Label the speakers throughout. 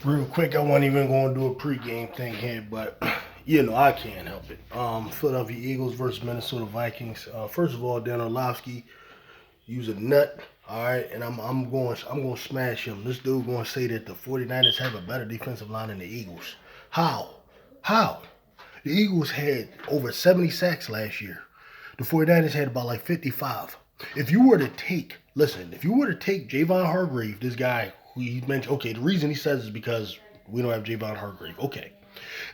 Speaker 1: Real quick, I wasn't even going to do a pregame thing here, but I can't help it. Philadelphia Eagles versus Minnesota Vikings. First of all, Dan Orlovsky, use a nut. All right, and I'm going to smash him. This dude going to say that the 49ers have a better defensive line than the Eagles. How? How? The Eagles had over 70 sacks last year. The 49ers had about like 55. If you were to take, listen, if you were to take Javon Hargrave, this guy who he mentioned, okay, the reason he says is because we don't have Javon Hargrave. Okay.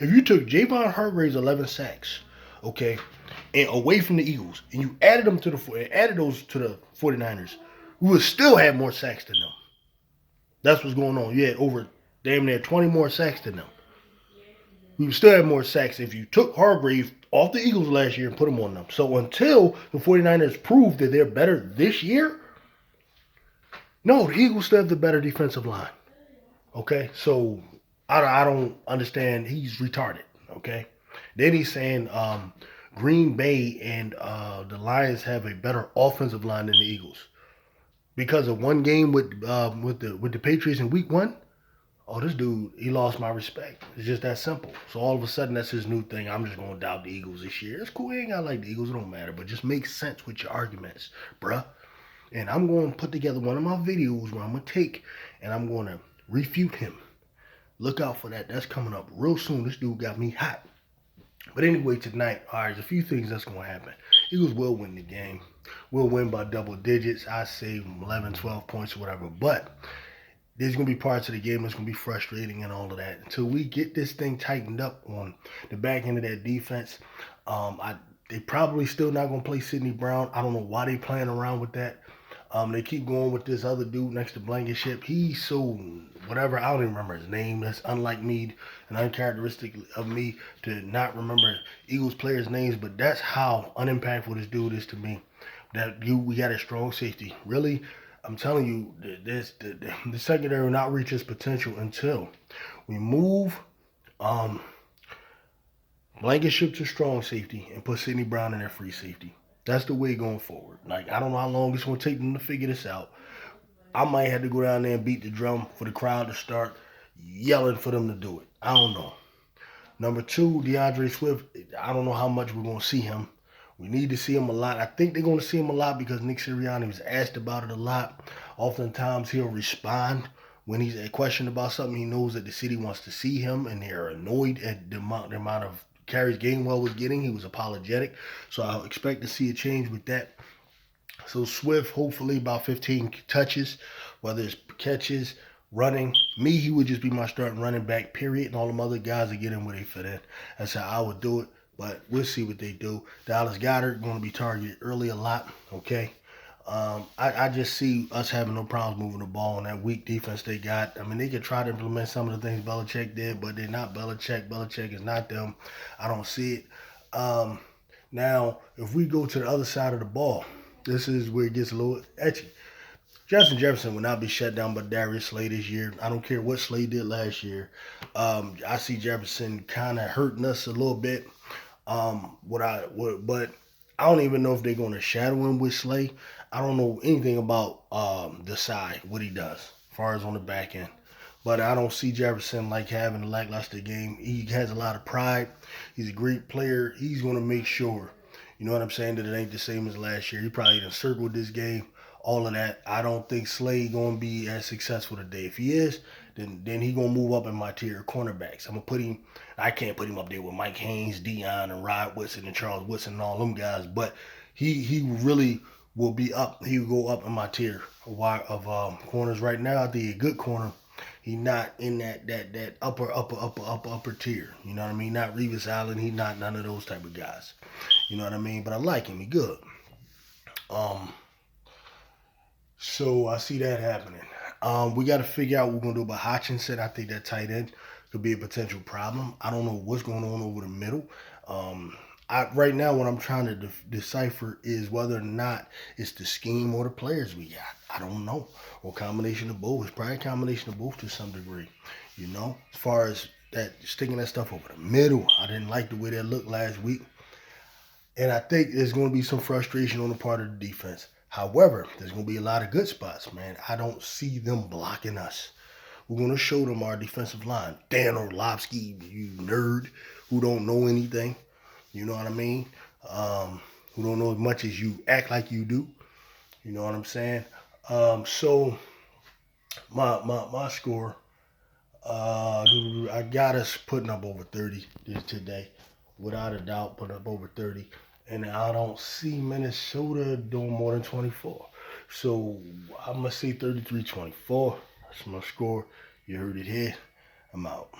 Speaker 1: If you took Javon Hargrave's 11 sacks, okay, and away from the Eagles, and you added them to added those to the 49ers, we would still have more sacks than them. That's what's going on. You had over damn near 20 more sacks than them. We would still have more sacks if you took Hargrave off the Eagles last year and put him on them. So until the 49ers prove that they're better this year, no, the Eagles still have the better defensive line. Okay? So I don't understand. He's retarded. Okay? Then he's saying Green Bay and the Lions have a better offensive line than the Eagles because of one game with the Patriots in Week 1. Oh, this dude, he lost my respect. It's just that simple. So all of a sudden, that's his new thing. I'm just going to doubt the Eagles this year. It's cool. He ain't got to like the Eagles. It don't matter. But just make sense with your arguments, bruh. And I'm going to put together one of my videos where I'm going to take and I'm going to refute him. Look out for that. That's coming up real soon. This dude got me hot. But anyway, tonight, all right, there's a few things that's going to happen. Eagles will win the game. We'll win by double digits. I say 11, 12 points or whatever. But there's going to be parts of the game that's going to be frustrating and all of that. Until we get this thing tightened up on the back end of that defense, they probably still not going to play Sidney Brown. I don't know why they playing around with that. They keep going with this other dude next to Blankenship. He's so whatever. I don't even remember his name. That's unlike me and uncharacteristic of me to not remember Eagles players' names. But that's how unimpactful this dude is to me. We got a strong safety. Really, I'm telling you, the secondary will not reach its potential until we move Blankenship to strong safety and put Sidney Brown in their free safety. That's the way going forward. Like, I don't know how long it's going to take them to figure this out. I might have to go down there and beat the drum for the crowd to start yelling for them to do it. I don't know. Number 2, DeAndre Swift. I don't know how much we're going to see him. We need to see him a lot. I think they're going to see him a lot because Nick Sirianni was asked about it a lot. Oftentimes he'll respond when he's questioned about something. He knows that the city wants to see him and they're annoyed at the amount of carries Gainwell was getting. He was apologetic. So I'll expect to see a change with that. So Swift, hopefully about 15 touches, whether it's catches, running. Me, he would just be my starting running back, period. And all them other guys that get in where they fit in. That's how I would do it. But we'll see what they do. Dallas Goedert going to be targeted early a lot. Okay. I just see us having no problems moving the ball on that weak defense they got. I mean, they could try to implement some of the things Belichick did, but they're not Belichick. Belichick is not them. I don't see it. Now, if we go to the other side of the ball, this is where it gets a little etchy. Justin Jefferson will not be shut down by Darius Slay this year. I don't care what Slay did last year. I see Jefferson kind of hurting us a little bit. But I don't even know if they're going to shadow him with Slay. I don't know anything about the side, what he does, as far as on the back end. But I don't see Jefferson like having a lackluster game. He has a lot of pride. He's a great player. He's going to make sure, you know what I'm saying, that it ain't the same as last year. He probably done circled this game, all of that. I don't think Slay going to be as successful today. If he is, then he going to move up in my tier of cornerbacks. I'm going to put him, I can't put him up there with Mike Haynes, Dion, and Rod Woodson and Charles Woodson and all them guys, but he really will be up. He will go up in my tier of corners right now. I think a good corner. He's not in that upper tier. You know what I mean? Not Revis Allen. He's not none of those type of guys. You know what I mean? But I like him. He good. So I see that happening. We got to figure out what we're going to do about Hutchinson. I think that tight end could be a potential problem. I don't know what's going on over the middle. Right now, what I'm trying to decipher is whether or not it's the scheme or the players we got. I don't know. Or a combination of both. It's probably a combination of both to some degree. You know, as far as that sticking that stuff over the middle, I didn't like the way that looked last week. And I think there's going to be some frustration on the part of the defense. However, there's going to be a lot of good spots, man. I don't see them blocking us. We're going to show them our defensive line. Dan Orlovsky, you nerd who don't know anything. You know what I mean? Who don't know as much as you act like you do. You know what I'm saying? So my score, I got us putting up over 30 today, without a doubt, putting up over 30. And I don't see Minnesota doing more than 24. So I'm going to say 33-24. That's my score. You heard it here. I'm out.